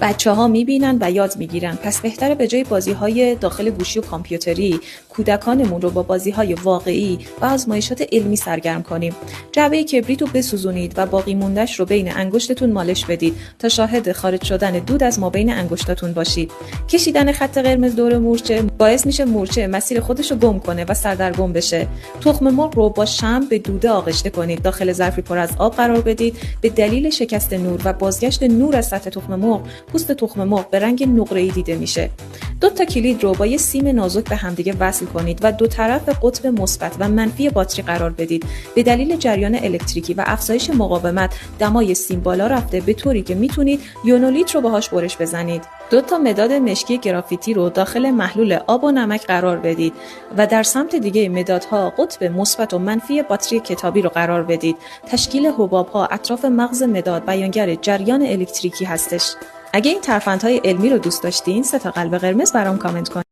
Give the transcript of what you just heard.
بچه‌ها می‌بینن و یاد می‌گیرن. پس بهتره به جای بازی‌های داخل گوشی و کامپیوتری، کودکانمون رو با بازی‌های واقعی و آزمایشات علمی سرگرم کنیم. جعبه کبریت رو بسوزونید و باقی مونده‌اش رو بین انگشتتون مالش بدید تا شاهد خارج شدن دود از مابین انگشتاتون باشید. کشیدن خط قرمز دور مورچه باعث میشه مورچه مسیر خودش رو گم کنه و سردرگم بشه. تخم مرغ رو با شمع به دوده آغشته کنید. داخل ظرفی پر از آب قرار بدید. به دلیل شکست نور و بازگشت نور از سطح تخم مرغ، پوست تخم مرغ به رنگ نقره‌ای دیده میشه. 2 تا کلید رو با یه سیم نازک به همدیگه وصل کنید و 2 طرف قطب مثبت و منفی باتری قرار بدید. به دلیل جریان الکتریکی و افزایش مقاومت دمای سیم بالا رفته، به طوری که میتونید یونولیت رو باهاش برش بزنید. 2 تا مداد مشکی گرافیتی رو داخل محلول آب و نمک قرار بدید و در سمت دیگه مدادها قطب مثبت و منفی باتری کتابی رو قرار بدید. تشکیل حباب‌ها اطراف مغز مداد بیانگر جریان الکتریکی هستش. اگه این ترفندهای علمی رو دوست داشتین، 3 تا قلب قرمز برام کامنت کنید.